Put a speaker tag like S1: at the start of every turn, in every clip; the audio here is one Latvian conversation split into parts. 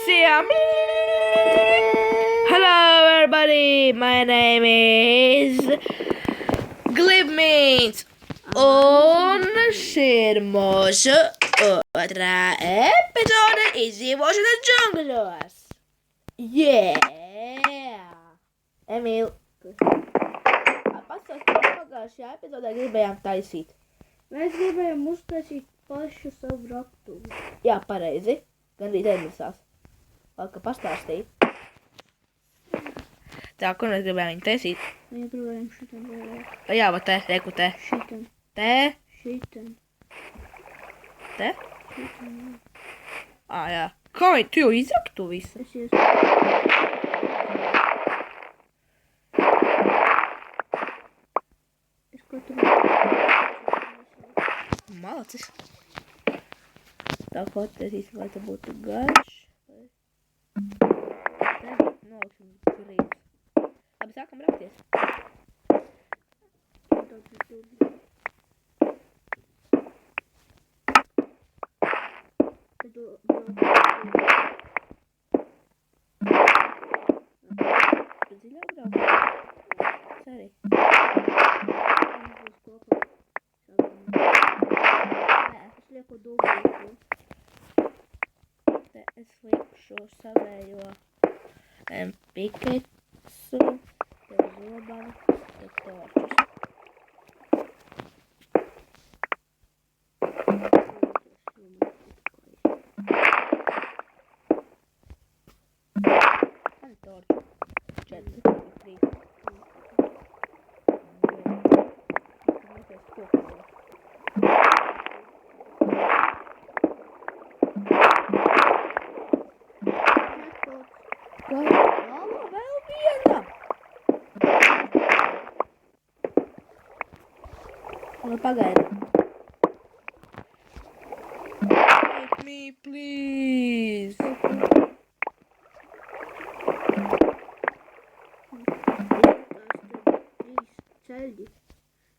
S1: Visiem! Hello everybody, my name is Glibmīns. Un šī ir mūsu otrā epizode izdzīvošanas džungļos. Yeah! Emīl, pastāst, ko pagājušajā epizodē gribējām taisīt.
S2: Mēs gribējām uztaisīt pašu savu raktuvi.
S1: Jā, pareizi. Gandrīz aizmirsās. Valka pastāstīja. Tā, ko mēs gribējām viņu taisīt?
S2: Mēs gribējām šitam vairāk.
S1: Jā, va te, reku te.
S2: Šitam.
S1: Te,
S2: Šitam.
S1: te.
S2: Šitam.
S1: Jā. Kā tu jau izraki to visu?
S2: Es katru...
S1: Malacis. Tā fotēsīs, vai tā būtu garš. Te noliksim grīvs. Labi, sākam rakties. Dziļāk braukt? Sari.
S2: Es lieku dubultu.
S1: Te es likšu savējo pikeksu, te zobavu, te torčus. Man torču. 4, 3. Vēl viena! Pagaidi. Take me, please!
S2: Ceļi.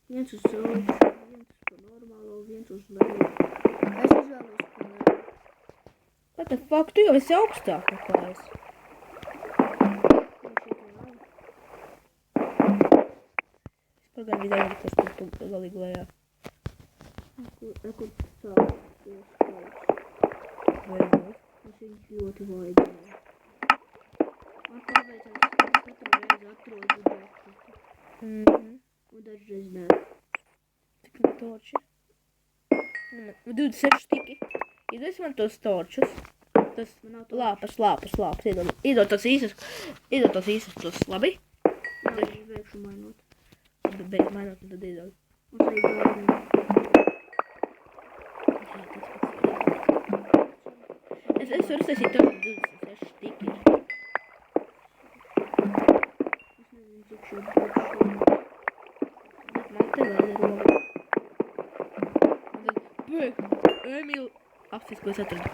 S2: Viens uz augšu, viens pa normālo, viens uz leju. Es izvēlos pa leju.
S1: What the fuck? Tu jau esi augstāk nekā es. Es pagaidīju aizliktos, kur tu galīgi lejā.
S2: Kur sāk tos kaut.
S1: Vai nav?
S2: Es viņus ļoti vajadzēju. Man paveicās, ka es katru reizi atrodu džekatu. Un dažreiz nē.
S1: Cik man torči? 26 stiki. Iedod man tos torčus. Tas lāpas. Iedod tos īsas, tos labi?
S2: Jā, es beigšu mainot.
S1: Tad beidz mainot un tad iedod.
S2: Un arī gārni.
S1: Es varu uztaisīt to, ka 26 stiki ir.
S2: Es nezinu, cik šeit būtu šeit.
S1: Bet man te vēl ir roga. Emīl, apsīs, ko es atradu.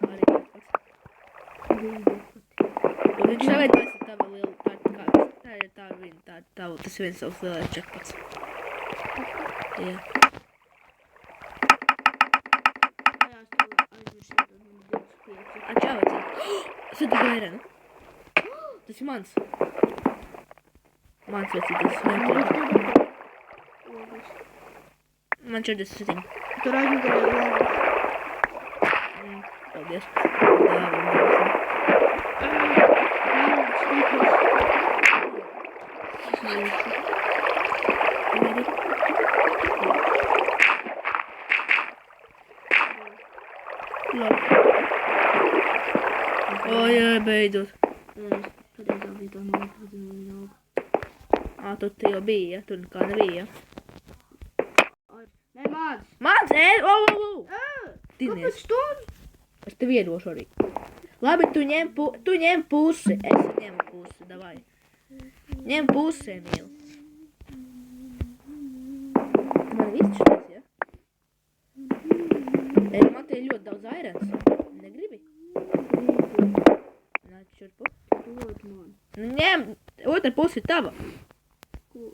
S1: Arī tāds. Un viņš savaidojas ar tavu lielu, tā ir tas viens savs lielais čekpats. Jā.
S2: Jā, es tev aizmiršu, tad man 25.
S1: Čau, vecīt. Sūti gairenu. Tas ir mans. Mans vecīt, tas ir mans. Man 47.
S2: Tur aizmugurē logas.
S1: Paldies. Oi, beidzot.
S2: Es pareizā vietā noliku viņa auga.
S1: Tur te jau bija, ja? Tur nekā nebija, ja?
S2: Nē, māc!
S1: Mans, Tinies.
S2: Kāpēc stundu?
S1: Es tev iedošu arī. Labi, tu ņem pusi. Es ņemu pusi, davai. Ņem pusi, Emīl. Tu man viss šis, ja? Man te ir ļoti daudz airens. Negribi? Nāc šurpu.
S2: Dod man.
S1: Nu ņem, otra pusi tava.
S2: Kur?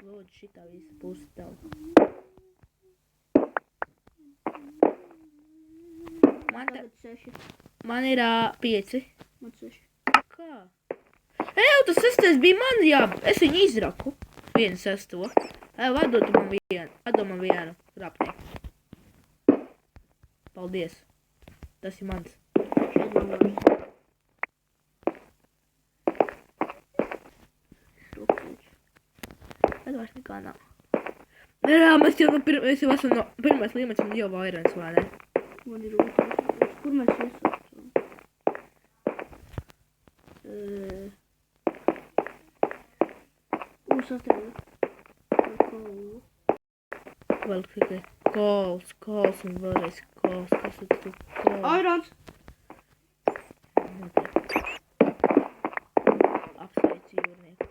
S1: Lūdzu, šitā visa pusi tev.
S2: Tagad 6.
S1: Man ir 5.
S2: Man 6.
S1: Kā? Ej, tas 6. bija man, jā, es viņu izraku. 1/6. Ej, vadot man vienu rapnieku. Paldies. Tas ir mans.
S2: Šeit man vairs.
S1: Bet vairs nekā nav. Jā, mēs jau esam no pirmais līmenis un jau vairens, vai ne?
S2: Man ir otrs. Kur mēs iesācām? Atradu. Kaulu.
S1: Vēl tikai kols un vēlreiz kols. Kas ir tu kols?
S2: Airons!
S1: Apsveicu jūrnieku.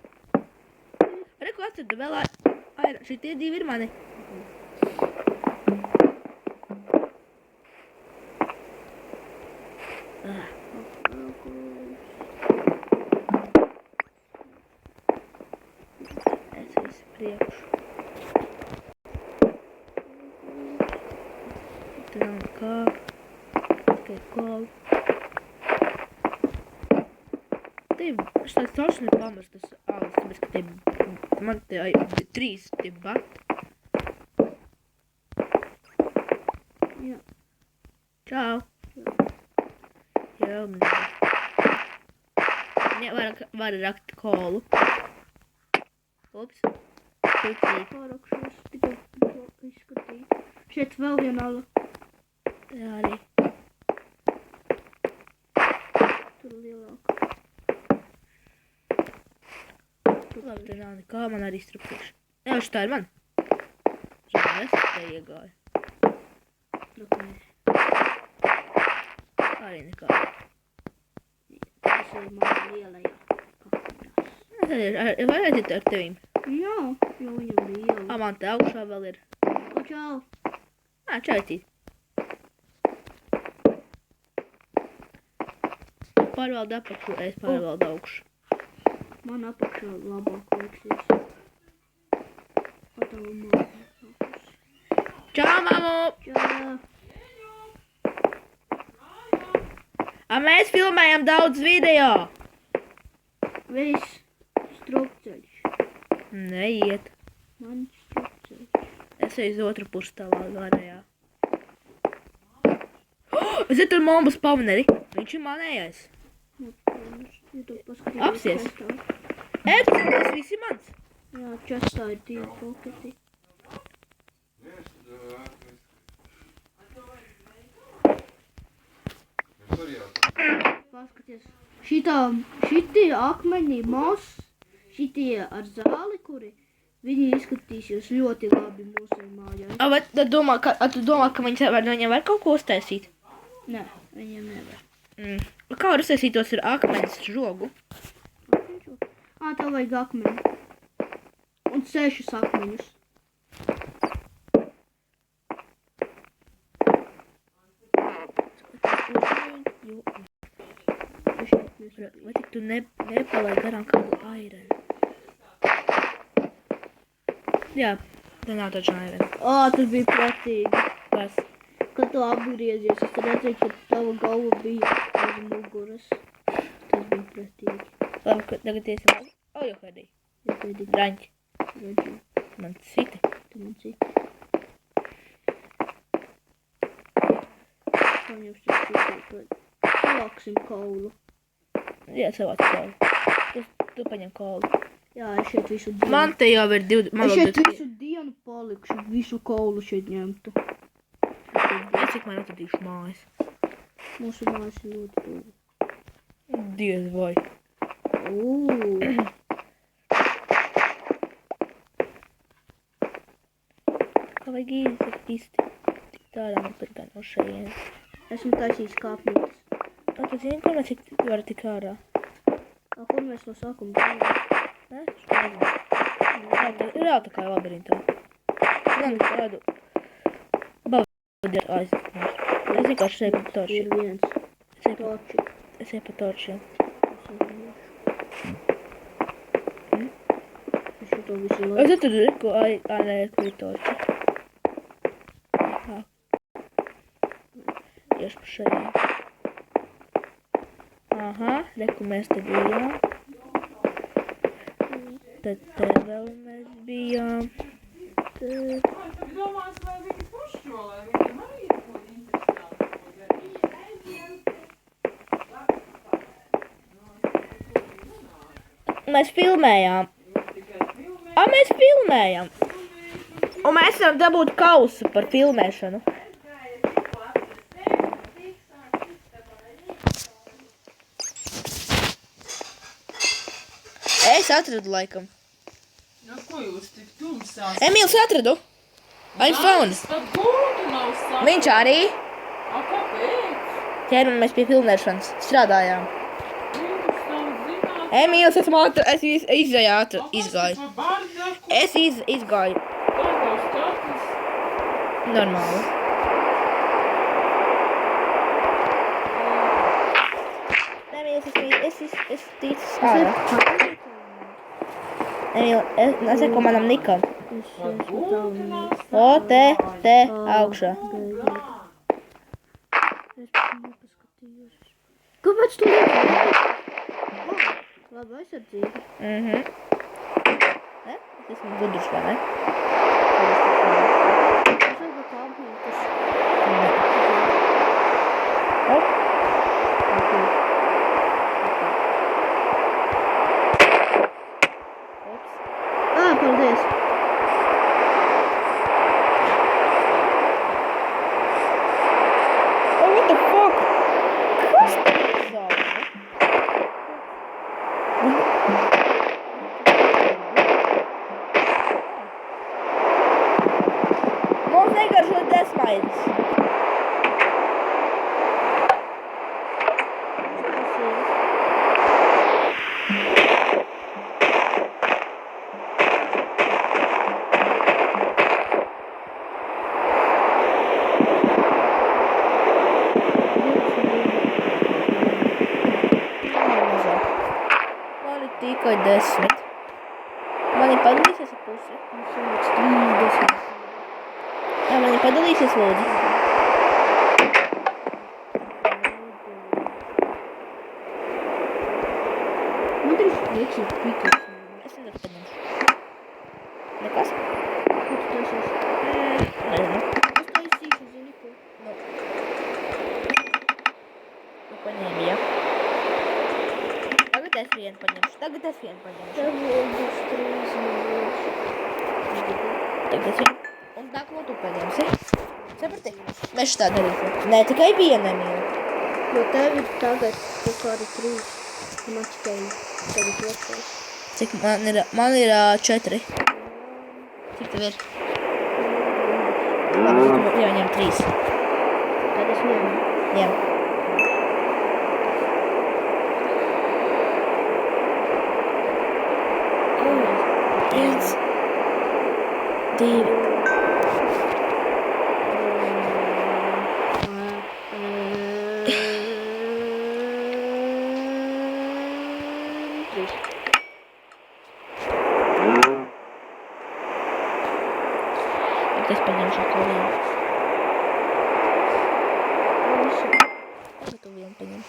S1: Reku atradu vēl airons. Šitie 2 ir mani. Es visu priekšu. Tur nav nekā. Tikai kolu. Te šitās taču nepamers tas ālis, tāpēc, ka te man te 3 te bat.
S2: Jā.
S1: Čau. Jā, man var rakt kolu. Ups. Pucīt.
S2: Pārakšos tikai to izskatīt. Šeit vēl viena ala.
S1: Jā, arī.
S2: Tur lielāka.
S1: Labi, te nav nekā, man arī struktīši. Jā, šitā ir man. Žēl, es te iegāju. Arī nekā.
S2: Tas ir man lielajā kamerās.
S1: Tad ir varētu ar tevīm.
S2: Jā, jo viņam bija liela.
S1: Man te augšā vēl ir.
S2: Čau!
S1: Čaitīt. Pārvalda apakšu, es pārvaldu augšu.
S2: Man apakšā labāk liekas. Patavu māju.
S1: Čau, mamu!
S2: Čau!
S1: Mēs filmējam daudz video.
S2: Viss strupceļš.
S1: Neiet.
S2: Man strupceļš.
S1: Es eju uz otru pusi tālā garajā. Es tur mombas pavneri. Viņš ir manējais. Apsies. Tas viss ir mans.
S2: Jā, čestā ir 2 poketi. Paskaties. Šitie akmeņi mos, šitie ar zāli, kuri viņi izskatīsies ļoti labi mūsu mājā.
S1: Bet tu domā, ka viņiem var kaut ko uztaisīt?
S2: Nē, viņiem nevar.
S1: Kā var uztaisīt tos ar akmeņas žogu?
S2: Tev vajag akmeni. Un 6 akmeņus.
S1: Vai tik tu nepalaid garām kādu airenu? Jā, tā nav taču airena.
S2: Tas bija pretīgi.
S1: Kas?
S2: Kad tu apgriezies, es redzēju, ka tava galva bija uz muguras. Tas bija pretīgi.
S1: Labi, tagad iesim labi. Jau kādī. Draņķi.
S2: Redzi,
S1: Man citi.
S2: tu man citi. Paņemsim citu, kad savāksim kaulu.
S1: Jā, savāc kolu. Tu paņem kolu.
S2: Jā, es šeit visu dienu.
S1: Man te jau ir 2...
S2: Es šeit visu dienu palikšu, visu kaulu šeit ņemtu.
S1: Cik man atradīšu mājas.
S2: Mūsu mājas ir ļoti tuvu.
S1: Diez vai. Kā vajag īsti tādā man pat gan no šajienes.
S2: Esmu taisījis kāpnītes.
S1: Tu zini, kur mēs var tik ārā?
S2: Kur mēs no sākuma dzīvojam?
S1: Ne? Nezinu. Ir vēl tā kā labirintā. Gan tādu... Baudīt aizstāvs. Es vienkārši eju pa toršiem.
S2: Ir viens. Torči.
S1: Es eju pa toršiem.
S2: Es šeit to visu
S1: Es
S2: laiku.
S1: atradu, ko nē, klitoči. Tā. Tieši pa šeit. Aha, reku mēs te bijām. Tad te vēl mēs bijām. Tad...
S3: Domās, vai viņi pušķo, lai viņiem arī ir ko interesantu, ko darīt.
S1: Mēs filmējām. Mēs filmējam. Un mēs varam dabūt kausu par filmēšanu. Es atradu laikam.
S3: Nu, ko jūs tik tumsās?
S1: Emīls atradu. I found.
S3: Pat gultu nav sākt.
S1: Viņš arī.
S3: A, kāpēc?
S1: Ķēram mēs pie filmēšanas strādājām.
S3: Viņš tam zināt.
S1: Emīls, es izgāju. Izgāju.
S3: Pa bardaku.
S1: Es izgāju.
S3: Tādās tatas.
S1: Normāli. Emīls, es ticis ārā. Emīl, es nesaku manam nikam.
S3: Pat gultu nav sākt.
S1: O, te, augšā.
S2: Kāpēc tu nevari? Labi, aizsardzība.
S1: Ne? Es esmu gudrs, vai ne?
S2: Es varbūt tā apmītas.
S1: Hop.
S2: Paldies.
S1: Oh, what the fuck? Kas tas ir? Mums negaršo desmaiņas. Man ir tikai 10. Man ir padalīsies ar pusi. Jā, man ir padalīsies, lūdzu.
S2: Man ir prieks, ir pikas.
S1: Es nedaru paņemšu. Nekas?
S2: Ko tu taisies?
S1: Nezinu.
S2: Es taisīšu, zini ko.
S1: Nu, paņēmi, ja? Tagad es vienu paņemšu.
S2: Tev būs 3 minūtes.
S1: Tagad es vienu. Un tā, ko tu paņemsi? Saprati? Mēs šitā darīsim. Nē, tikai viena mīla.
S2: Jo tev ir tagad kaut kādi 3 mačkeļi. Tagad otrais.
S1: Cik man ir 4. Cik tev ir? Labi, tu jāņem 3.
S2: Tad es ņemu.
S1: Jā. Viens. 2. Es paņemšu to vienu. Tagad tu vienu paņem.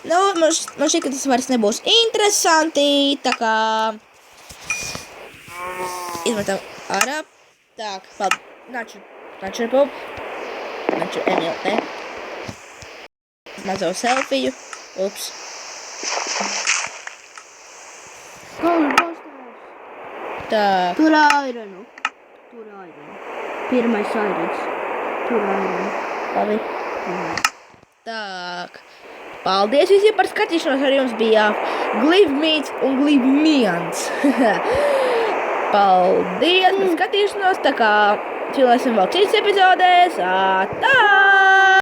S1: Nu, man šķiet, ka tas vairs nebūs interesanti, tā kā izmetam ārā. Tā, paldies. Nāču pup. Nāču Emīl, ne? Mazo selfiju. Ups.
S2: Ghostbusters.
S1: Tā.
S2: Tur airenu. Pirmais airens. Tur airenu.
S1: Labi. Tā. Paldies visiem par skatīšanos, ar jums bija Glivmīts un Glivmians. Paldies par skatīšanos, tā kā filmēsim vēl citas epizodēs. Tā!